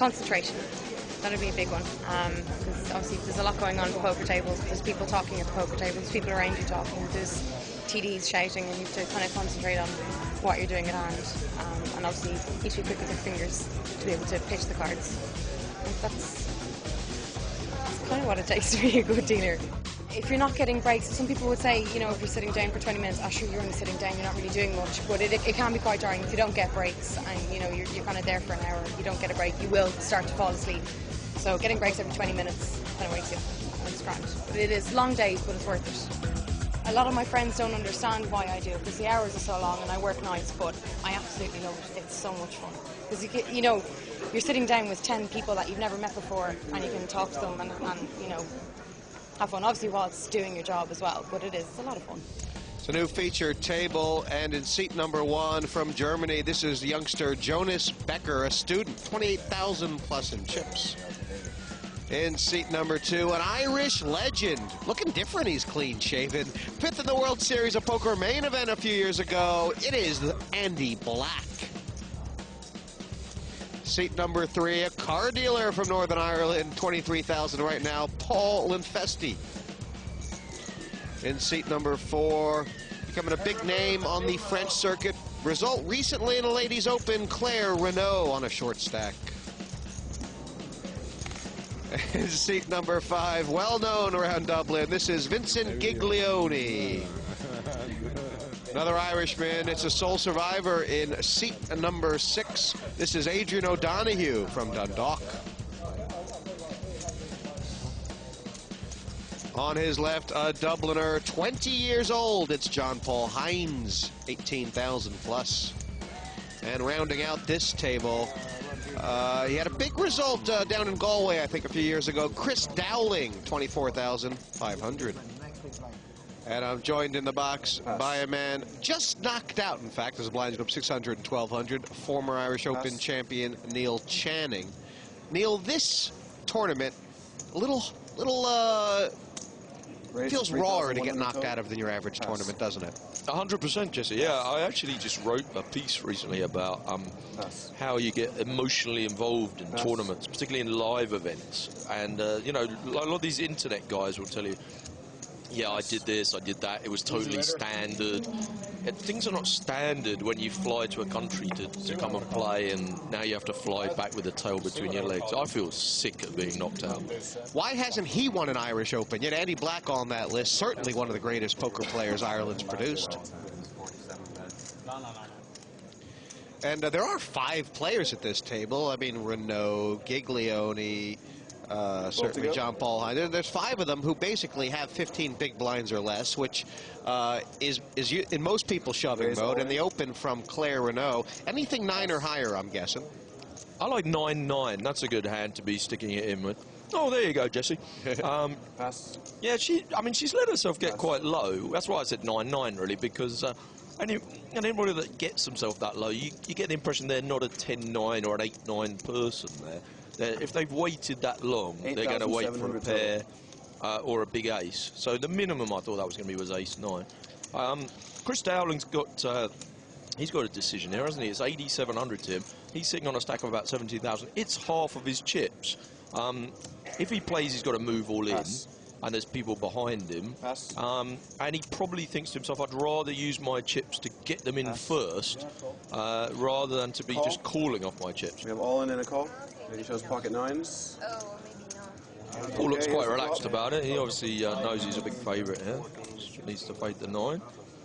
concentration. That'll be a big one, because obviously there's a lot going on at the poker tables. There's people talking at the poker tables, there's people around you talking, there's TDs shouting, and you have to kind of concentrate on what you're doing at hand. And obviously you need to be quick with your fingers to be able to pitch the cards. And that's kind of what it takes to be a good dealer. If you're not getting breaks, some people would say, you know, if you're sitting down for 20 minutes, sure, you're only sitting down, you're not really doing much, but it can be quite jarring if you don't get breaks and, you know, you're kind of there for an hour, you don't get a break, you will start to fall asleep. So getting breaks every 20 minutes kind of wakes you up, and it's grand. But it is long days, but it's worth it. A lot of my friends don't understand why I do it, because the hours are so long and I work nights, but I absolutely love it. It's so much fun. Because, you know, you're sitting down with 10 people that you've never met before, and you can talk to them and you know, have fun. Obviously while it's doing your job as well, but it's a lot of fun. It's a new featured table, and in seat number 1 from Germany, this is youngster Jonas Becker, a student, 28,000 plus in chips. In seat number 2, an Irish legend. Looking different, he's clean-shaven. 5th in the World Series of Poker main event a few years ago. It is Andy Black. Seat number 3, a car dealer from Northern Ireland, 23,000 right now, Paul Linfesti. In seat number 4, becoming a big name on the French circuit. Result recently in a Ladies Open, Claire Renault on a short stack. In seat number 5, well known around Dublin, this is Vincent Giglione. Another Irishman, it's a sole survivor in seat number 6. This is Adrian O'Donoghue from Dundalk. On his left, a Dubliner, 20 years old, it's John Paul Hines, 18,000 plus. And rounding out this table, he had a big result down in Galway, I think, a few years ago. Chris Dowling, 24,500. And I'm joined in the box by a man just knocked out, in fact, as the blinds go up 600 and 1,200, former Irish Open champion Neil Channing. Neil, this tournament, a little feels rawer to get knocked out of than your average tournament, doesn't it? 100%, Jesse. Yeah, I actually just wrote a piece recently about how you get emotionally involved in tournaments, particularly in live events. And, you know, a lot of these internet guys will tell you, yeah, I did this, I did that, it was totally standard. And things are not standard when you fly to a country to come and play, and now you have to fly back with the tail between your legs. I feel sick of being knocked out. Why hasn't he won an Irish Open? Yet Andy Black on that list, certainly one of the greatest poker players Ireland's produced. And there are 5 players at this table. I mean, Renault, Giglione, certainly John Paul Hines. There's 5 of them who basically have 15 big blinds or less, which is in most people's shoving mode. And the Open from Claire Renault, anything 9 or higher, I'm guessing. I like 9-9. That's a good hand to be sticking it in with. Oh, there you go, Jesse. Yeah, she's let herself get quite low. That's why I said 9-9, really, because anybody that gets themselves that low, you get the impression they're not a 10-9 or an 8-9 person there. If they've waited that long, they're going to wait for a pair or a big ace. So the minimum I thought that was going to be was ace-9. Chris Dowling's got he's got a decision here, hasn't he? It's 8,700 to him. He's sitting on a stack of about 17,000. It's half of his chips. If he plays, he's got to move all in, and there's people behind him. And he probably thinks to himself, I'd rather use my chips to get them in first, rather than to be just calling off my chips. We have all in a call. He shows pocket 9s. Oh, maybe not. Paul looks quite relaxed about it. He obviously knows he's a big favourite here. Needs to fade the 9.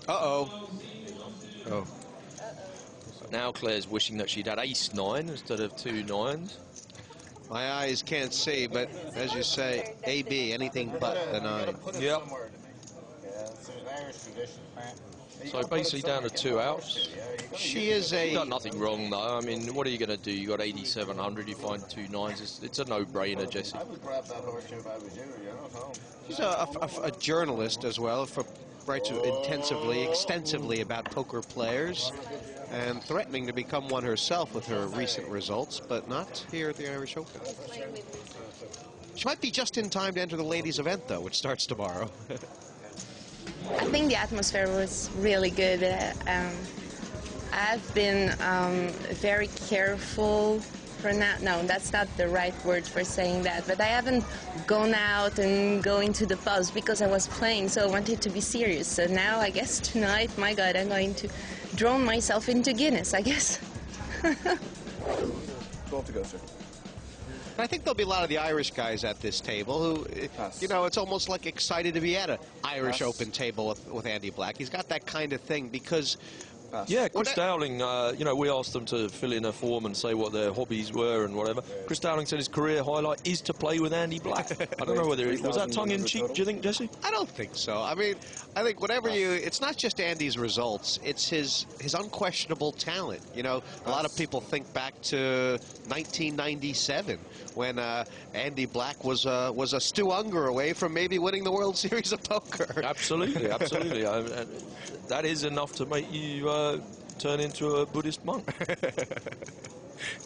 Uh-oh. Oh. Now Claire's wishing that she'd had ace-9 instead of 2 9s. My eyes can't see, but as you say, AB, anything but the 9. Yep. So basically down to 2 outs. She is a... Done nothing wrong, though. I mean, what are you going to do? You got 8,700, you find 2 9s. It's a no-brainer, Jesse. I would grab that horse too if I was you, you know. She's a journalist as well, writes extensively about poker players, and threatening to become one herself with her recent results, but not here at the Irish Open. She might be just in time to enter the ladies' event, though, which starts tomorrow. I think the atmosphere was really good. I've been very careful for now. No, that's not the right word for saying that. But I haven't gone out and going to the pubs because I was playing, so I wanted to be serious. So now I guess tonight, my God, I'm going to drown myself into Guinness, I guess. 12 to go, sir. I think there'll be a lot of the Irish guys at this table who, you know, it's almost like excited to be at an Irish Open table with Andy Black. He's got that kind of thing because... Yeah, Chris Dowling, you know, we asked them to fill in a form and say what their hobbies were and whatever. Chris Dowling said his career highlight is to play with Andy Black. I don't know whether it was that tongue-in-cheek, do you think, Jesse? I don't think so. I mean, I think whatever you... It's not just Andy's results. It's his unquestionable talent. You know, a lot of people think back to 1997 when Andy Black was a Stu Unger away from maybe winning the World Series of Poker. Absolutely, absolutely. That is enough to make you turn into a Buddhist monk.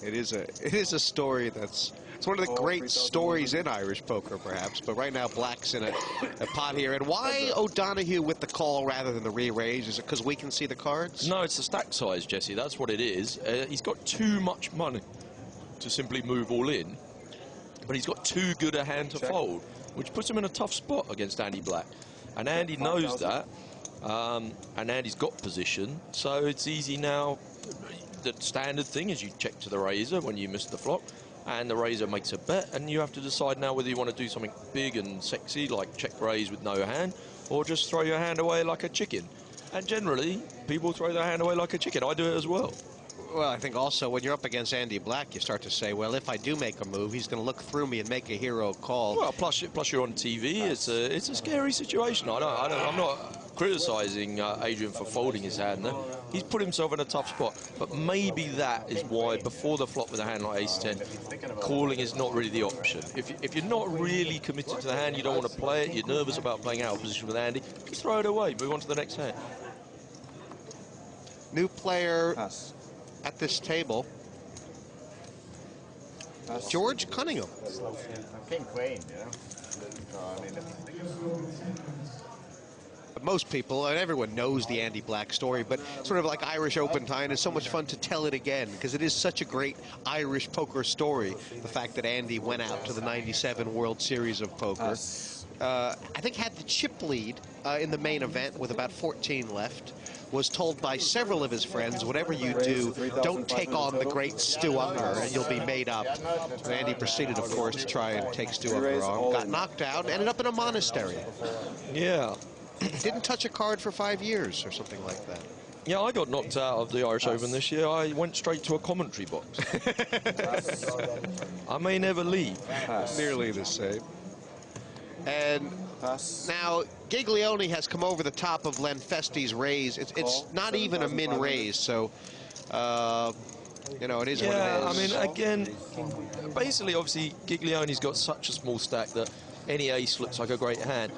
It is a story that's... It's one of the great stories in Irish poker, perhaps. But right now, Black's in a pot here. And why O'Donoghue with the call rather than the re-raise? Is it because we can see the cards? No, it's the stack size, Jesse. That's what it is. He's got too much money to simply move all in. But he's got too good a hand to fold, which puts him in a tough spot against Andy Black. And Andy knows that. And Andy's got position, so it's easy now. The standard thing is you check to the razor when you miss the flop, and the razor makes a bet, and you have to decide now whether you want to do something big and sexy like check raise with no hand, or just throw your hand away like a chicken. And generally, people throw their hand away like a chicken. I do it as well. Well, I think also when you're up against Andy Black, you start to say, well, if I do make a move, he's going to look through me and make a hero call. Well, plus you're on TV. It's a scary situation. I'm not criticising Adrian for folding his hand there. He's put himself in a tough spot. But maybe that is why before the flop with a hand like Ace-10, calling is not really the option. If you're not really committed to the hand, you don't want to play it, you're nervous about playing out of position with Andy, just throw it away, move on to the next hand. New player at this table, George Cunningham. King Queen, you know. Most people and everyone knows the Andy Black story, but sort of like Irish Open time, it's so much fun to tell it again because it is such a great Irish poker story. The fact that Andy went out to the '97 World Series of Poker, I think had the chip lead in the main event with about 14 left. Was told by several of his friends, whatever you do, don't take on the great Stu Unger and you'll be made up. And Andy proceeded, of course, to try and take Stu Unger on. Got knocked out, ended up in a monastery. Yeah. Didn't touch a card for 5 years or something like that. Yeah, I got knocked out of the Irish Open this year. I went straight to a commentary box. I may never leave. Nearly the same. And now Giglione has come over the top of Len Festi's raise. It's not even a min raise, so you know, it is what it is. Yeah, I mean, again, basically, obviously, Giglione's got such a small stack that any ace looks like a great hand.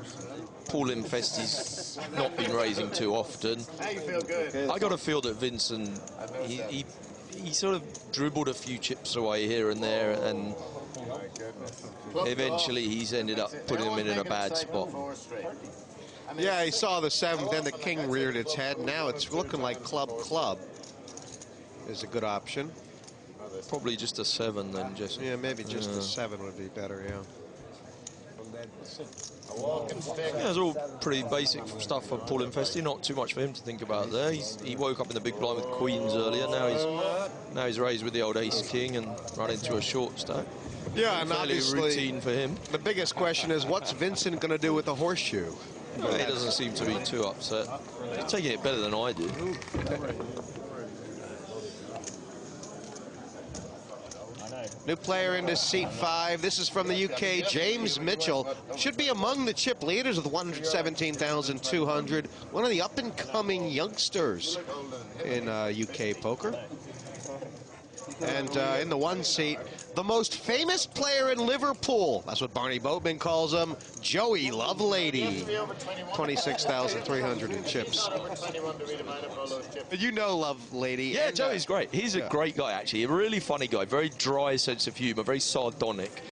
Paul Infesti's not been raising too often. I got a feel that Vincent, he sort of dribbled a few chips away here and there, and eventually he's ended up putting him in a bad spot. Yeah, he saw the 7th, then the king reared its head. Now it's looking like club is a good option. Probably just a 7 then, Jesse. Yeah, maybe just a 7 would be better, yeah. Yeah, it's all pretty basic stuff for Paul Infesti. Not too much for him to think about there. He woke up in the big blind with queens earlier. Now he's raised with the old ace-king and run into a short stack. Yeah, and fairly obviously routine for him. The biggest question is, what's Vincent going to do with the horseshoe? Well, he doesn't seem to be too upset. He's taking it better than I do. New player into seat 5. This is from the UK, James Mitchell. Should be among the chip leaders with 117,200. One of the up-and-coming youngsters in UK poker. And in the 1 seat, the most famous player in Liverpool. That's what Barney Boatman calls him, Joey Lovelady. 26,300 in chips. You know Lovelady. Yeah, Joey's great. He's a great guy, actually. A really funny guy. Very dry sense of humour, very sardonic.